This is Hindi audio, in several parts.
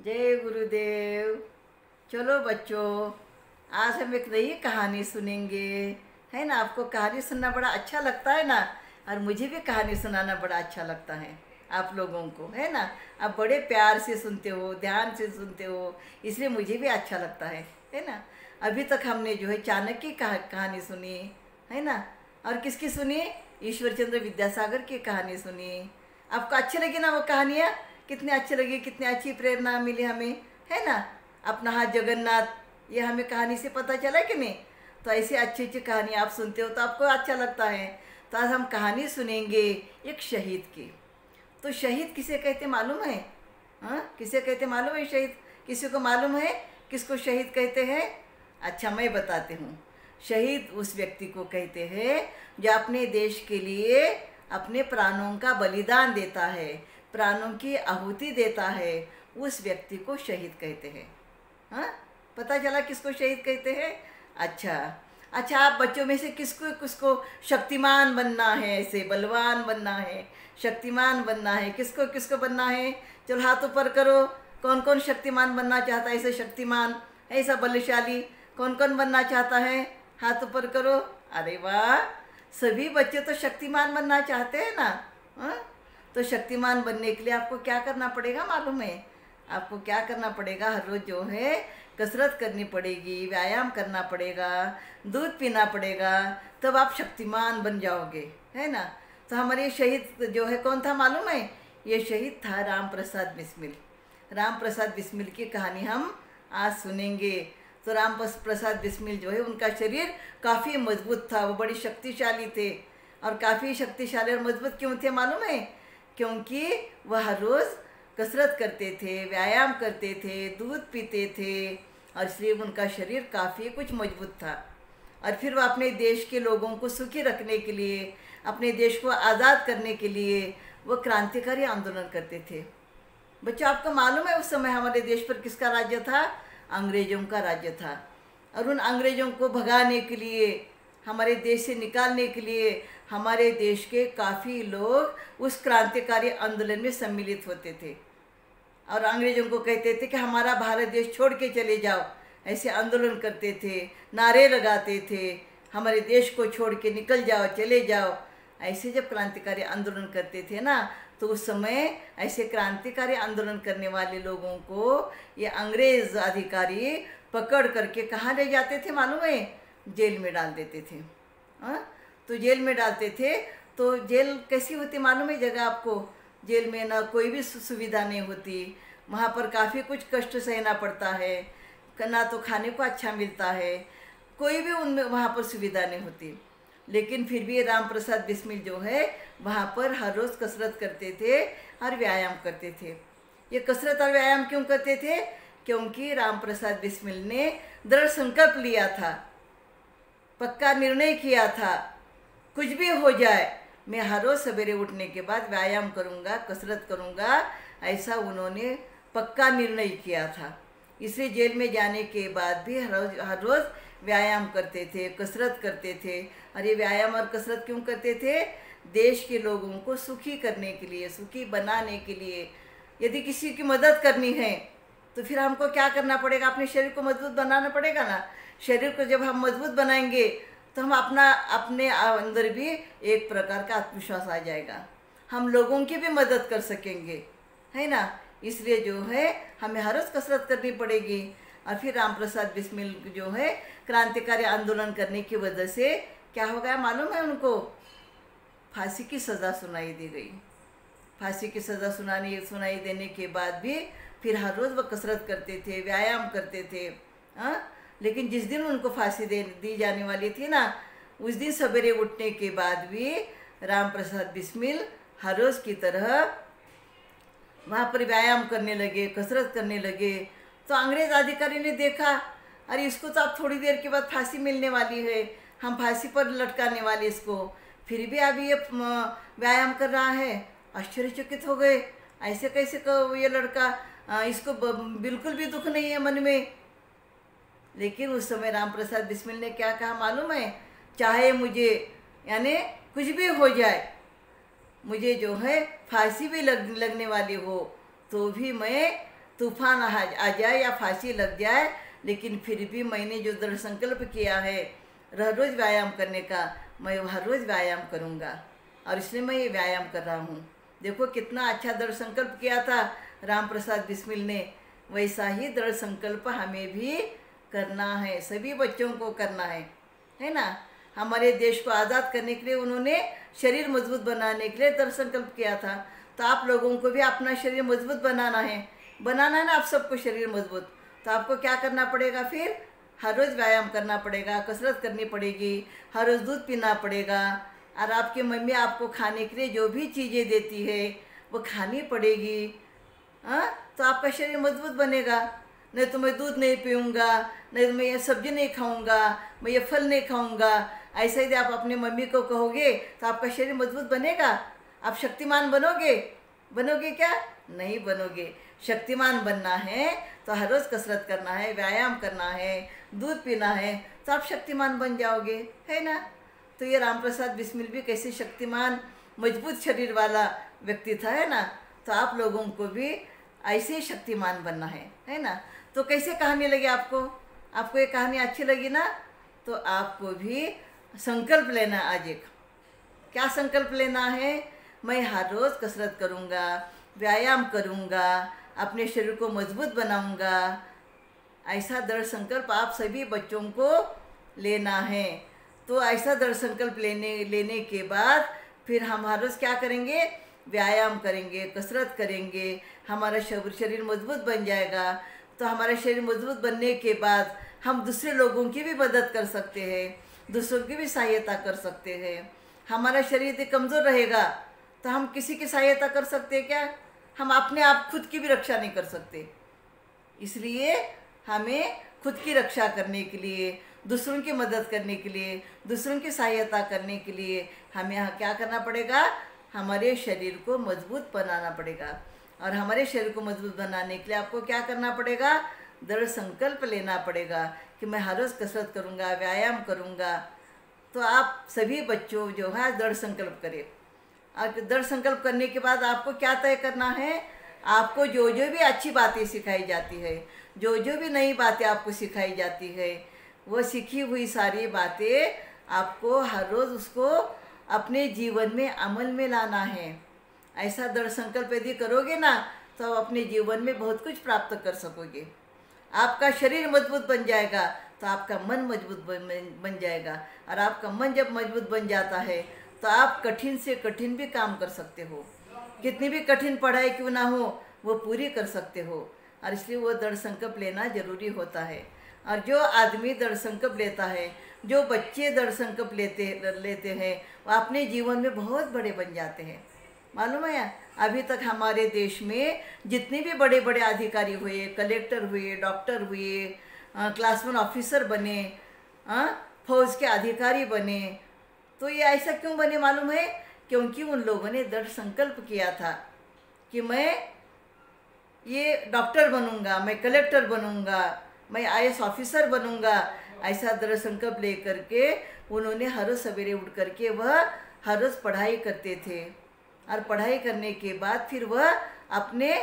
जय गुरुदेव। चलो बच्चों, आज हम एक नई कहानी सुनेंगे। है ना, आपको कहानी सुनना बड़ा अच्छा लगता है ना, और मुझे भी कहानी सुनाना बड़ा अच्छा लगता है आप लोगों को। है ना, आप बड़े प्यार से सुनते हो, ध्यान से सुनते हो, इसलिए मुझे भी अच्छा लगता है ना। अभी तक हमने जो है चाणक्य की कहानी सुनी है ना, और किसकी सुनी? ईश्वरचंद्र विद्यासागर की कहानी सुनी। आपको अच्छी लगी ना वो कहानियाँ? कितनी अच्छी लगी, कितनी अच्छी प्रेरणा मिली हमें, है ना। अपना हाथ जगन्नाथ, ये हमें कहानी से पता चला कि नहीं। तो ऐसी अच्छी अच्छी कहानी आप सुनते हो तो आपको अच्छा लगता है। तो आज हम कहानी सुनेंगे एक शहीद की। तो शहीद किसे कहते मालूम है? हाँ, किसे कहते मालूम है शहीद? किसी को मालूम है किसको शहीद कहते हैं? अच्छा, मैं बताती हूँ। शहीद उस व्यक्ति को कहते हैं जो अपने देश के लिए अपने प्राणों का बलिदान देता है, प्राणों की आहुति देता है, उस व्यक्ति को शहीद कहते हैं। हाँ, पता चला किसको शहीद कहते हैं? अच्छा, आप बच्चों में से किसको किसको शक्तिमान बनना है, ऐसे बलवान बनना है, शक्तिमान बनना है? किसको किसको बनना है? चलो हाथ ऊपर करो। कौन कौन शक्तिमान बनना चाहता है? ऐसे शक्तिमान, ऐसा बलशाली कौन कौन बनना चाहता है? हाथ ऊपर करो। अरे वाह, सभी बच्चे तो शक्तिमान बनना चाहते हैं ना। हाँ, तो शक्तिमान बनने के लिए आपको क्या करना पड़ेगा मालूम है? आपको क्या करना पड़ेगा? हर रोज़ जो है कसरत करनी पड़ेगी, व्यायाम करना पड़ेगा, दूध पीना पड़ेगा, तब आप शक्तिमान बन जाओगे, है ना। तो हमारे शहीद जो है कौन था मालूम है? ये शहीद था राम प्रसाद बिस्मिल। राम प्रसाद बिस्मिल की कहानी हम आज सुनेंगे। तो राम प्रसाद बिस्मिल जो है, उनका शरीर काफ़ी मजबूत था, वो बड़ी शक्तिशाली थे। और काफ़ी शक्तिशाली और मजबूत क्यों थे मालूम है? क्योंकि वह हर रोज़ कसरत करते थे, व्यायाम करते थे, दूध पीते थे, और इसलिए उनका शरीर काफ़ी कुछ मजबूत था। और फिर वह अपने देश के लोगों को सुखी रखने के लिए, अपने देश को आज़ाद करने के लिए वो क्रांतिकारी आंदोलन करते थे। बच्चों, आपको मालूम है उस समय हमारे देश पर किसका राज्य था? अंग्रेज़ों का राज्य था। और उन अंग्रेज़ों को भगाने के लिए, हमारे देश से निकालने के लिए हमारे देश के काफ़ी लोग उस क्रांतिकारी आंदोलन में सम्मिलित होते थे, और अंग्रेज़ों को कहते थे कि हमारा भारत देश छोड़ के चले जाओ। ऐसे आंदोलन करते थे, नारे लगाते थे, हमारे देश को छोड़ के निकल जाओ, चले जाओ। ऐसे जब क्रांतिकारी आंदोलन करते थे ना, तो उस समय ऐसे क्रांतिकारी आंदोलन करने वाले लोगों को ये अंग्रेज़ अधिकारी पकड़ करके कहाँ ले जाते थे मालूम है? जेल में डाल देते थे। हाँ, तो जेल में डालते थे। तो जेल कैसी होती मालूम है जगह आपको? जेल में ना कोई भी सुविधा नहीं होती, वहाँ पर काफ़ी कुछ कष्ट सहना पड़ता है, ना तो खाने को अच्छा मिलता है, कोई भी उनमें वहाँ पर सुविधा नहीं होती। लेकिन फिर भी राम प्रसाद बिस्मिल जो है वहाँ पर हर रोज़ कसरत करते थे और व्यायाम करते थे। ये कसरत और व्यायाम क्यों करते थे? क्योंकि राम प्रसाद बिस्मिल ने दृढ़ संकल्प लिया था, पक्का निर्णय किया था, कुछ भी हो जाए मैं हर रोज़ सवेरे उठने के बाद व्यायाम करूँगा, कसरत करूँगा, ऐसा उन्होंने पक्का निर्णय किया था। इसलिए जेल में जाने के बाद भी हर रोज़ व्यायाम करते थे, कसरत करते थे। और ये व्यायाम और कसरत क्यों करते थे? देश के लोगों को सुखी करने के लिए, सुखी बनाने के लिए। यदि किसी की मदद करनी है तो फिर हमको क्या करना पड़ेगा? अपने शरीर को मजबूत बनाना पड़ेगा ना। शरीर को जब हम मजबूत बनाएंगे तो हम अपने अंदर भी एक प्रकार का आत्मविश्वास आ जाएगा, हम लोगों की भी मदद कर सकेंगे, है ना। इसलिए जो है हमें हर रोज़ कसरत करनी पड़ेगी। और फिर राम प्रसाद बिस्मिल जो है क्रांतिकारी आंदोलन करने की वजह से क्या हो गया मालूम है? उनको फांसी की सज़ा सुनाई दी गई। फांसी की सज़ा सुनाई देने के बाद भी फिर हर रोज़ वो कसरत करते थे, व्यायाम करते थे। हाँ, लेकिन जिस दिन उनको फांसी दी जाने वाली थी ना, उस दिन सवेरे उठने के बाद भी राम प्रसाद बिस्मिल हर रोज़ की तरह वहाँ पर व्यायाम करने लगे, कसरत करने लगे। तो अंग्रेज़ अधिकारी ने देखा, अरे इसको तो अब थोड़ी देर के बाद फांसी मिलने वाली है, हम फांसी पर लटकाने वाले इसको, फिर भी अभी ये व्यायाम कर रहा है। आश्चर्यचकित हो गए, ऐसे कैसे ये लड़का, इसको बिल्कुल भी दुख नहीं है मन में। लेकिन उस समय राम प्रसाद बिस्मिल ने क्या कहा मालूम है? चाहे मुझे यानी कुछ भी हो जाए, मुझे जो है फांसी भी लगने वाली हो, तो भी मैं तूफान आ जाए या फांसी लग जाए, लेकिन फिर भी मैंने जो दृढ़ संकल्प किया है हर रोज़ व्यायाम करने का, मैं हर रोज़ व्यायाम करूँगा और इसलिए मैं ये व्यायाम कर रहा हूँ। देखो कितना अच्छा दृढ़ संकल्प किया था राम प्रसाद बिस्मिल ने, वैसा ही दृढ़ संकल्प हमें भी करना है, सभी बच्चों को करना है ना। हमारे देश को आज़ाद करने के लिए उन्होंने शरीर मजबूत बनाने के लिए दृढ़ संकल्प किया था, तो आप लोगों को भी अपना शरीर मजबूत बनाना है ना आप सबको शरीर मजबूत। तो आपको क्या करना पड़ेगा, फिर हर रोज़ व्यायाम करना पड़ेगा, कसरत करनी पड़ेगी, हर रोज़ दूध पीना पड़ेगा, और आपकी मम्मी आपको खाने के लिए जो भी चीज़ें देती है वो खानी पड़ेगी। हाँ, तो आपका शरीर मजबूत बनेगा। नहीं तो मैं दूध नहीं पीऊँगा, नहीं तो मैं ये सब्ज़ी नहीं खाऊँगा, मैं ये फल नहीं खाऊँगा, ऐसे ही आप अपनी मम्मी को कहोगे तो आपका शरीर मजबूत बनेगा? आप शक्तिमान बनोगे क्या? नहीं बनोगे। शक्तिमान बनना है तो हर रोज़ कसरत करना है, व्यायाम करना है, दूध पीना है, तो आप शक्तिमान बन जाओगे, है ना। तो ये राम प्रसाद बिस्मिल भी कैसे शक्तिमान मजबूत शरीर वाला व्यक्ति था, है ना। तो आप लोगों को भी ऐसे ही शक्तिमान बनना है ना। तो कैसे कहानी लगी आपको ये कहानी अच्छी लगी ना, तो आपको भी संकल्प लेना। आज एक क्या संकल्प लेना है, मैं हर रोज़ कसरत करूँगा, व्यायाम करूँगा, अपने शरीर को मजबूत बनाऊँगा। ऐसा दृढ़ संकल्प आप सभी बच्चों को लेना है। तो ऐसा दृढ़ संकल्प लेने के बाद फिर हम हर रोज़ क्या करेंगे, व्यायाम करेंगे, कसरत करेंगे, हमारा शरीर मजबूत बन जाएगा। तो हमारा शरीर मजबूत बनने के बाद हम दूसरे लोगों की भी मदद कर सकते हैं, दूसरों की भी सहायता कर सकते हैं। हमारा शरीर यदि कमज़ोर रहेगा तो हम किसी की सहायता कर सकते हैं क्या? हम अपने आप खुद की भी रक्षा नहीं कर सकते। इसलिए हमें खुद की रक्षा करने के लिए, दूसरों की मदद करने के लिए, दूसरों की सहायता करने के लिए हमें यहाँ क्या करना पड़ेगा, हमारे शरीर को मजबूत बनाना पड़ेगा। और हमारे शरीर को मजबूत बनाने के लिए आपको क्या करना पड़ेगा, दृढ़ संकल्प लेना पड़ेगा कि मैं हर रोज़ कसरत करूँगा, व्यायाम करूँगा। तो आप सभी बच्चों जो है दृढ़ संकल्प करें। और दृढ़ संकल्प करने के बाद आपको क्या तय करना है, आपको जो जो भी अच्छी बातें सिखाई जाती है, जो जो भी नई बातें आपको सिखाई जाती है, वो सीखी हुई सारी बातें आपको हर रोज़ उसको अपने जीवन में अमल में लाना है। ऐसा दृढ़ संकल्प यदि करोगे ना तो आप अपने जीवन में बहुत कुछ प्राप्त कर सकोगे। आपका शरीर मजबूत बन जाएगा तो आपका मन मजबूत बन जाएगा, और आपका मन जब मजबूत बन जाता है तो आप कठिन से कठिन भी काम कर सकते हो, कितनी भी कठिन पढ़ाई क्यों ना हो वो पूरी कर सकते हो। और इसलिए वो दृढ़ संकल्प लेना जरूरी होता है। और जो आदमी दृढ़ संकल्प लेता है, जो बच्चे दृढ़ संकल्प लेते हैं, वो अपने जीवन में बहुत बड़े बन जाते हैं। मालूम है, अभी तक हमारे देश में जितने भी बड़े बड़े अधिकारी हुए, कलेक्टर हुए, डॉक्टर हुए, क्लास 1 ऑफिसर बने, फौज के अधिकारी बने, तो ये ऐसा क्यों बने मालूम है? क्योंकि उन लोगों ने दृढ़ संकल्प किया था कि मैं ये डॉक्टर बनूंगा, मैं कलेक्टर बनूंगा, मैं IAS ऑफिसर बनूंगा। ऐसा दृढ़ संकल्प लेकर के उन्होंने हर रोज़ सवेरे उठ करके वह हर रोज़ पढ़ाई करते थे, और पढ़ाई करने के बाद फिर वह अपने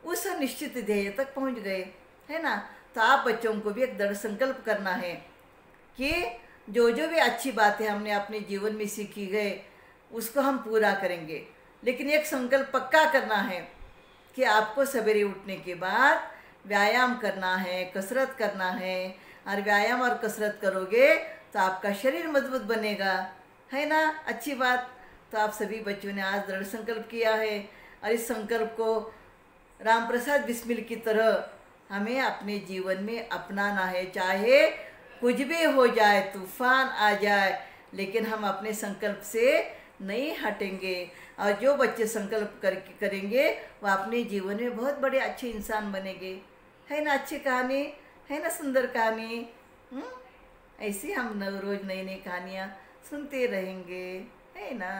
उस निश्चित ध्येय तक पहुंच गए, है ना। तो आप बच्चों को भी एक दृढ़ संकल्प करना है कि जो जो भी अच्छी बातें हमने अपने जीवन में सीखी है उसको हम पूरा करेंगे। लेकिन एक संकल्प पक्का करना है कि आपको सवेरे उठने के बाद व्यायाम करना है, कसरत करना है, और व्यायाम और कसरत करोगे तो आपका शरीर मजबूत बनेगा, है ना। अच्छी बात। तो आप सभी बच्चों ने आज दृढ़ संकल्प किया है, और इस संकल्प को राम प्रसाद बिस्मिल की तरह हमें अपने जीवन में अपनाना है। चाहे कुछ भी हो जाए, तूफान आ जाए, लेकिन हम अपने संकल्प से नहीं हटेंगे। और जो बच्चे संकल्प करेंगे वो अपने जीवन में बहुत बड़े अच्छे इंसान बनेंगे, है ना। अच्छी कहानी है ना, सुंदर कहानी। ऐसी हम रोज़ नई नई कहानियाँ सुनते रहेंगे, है ना।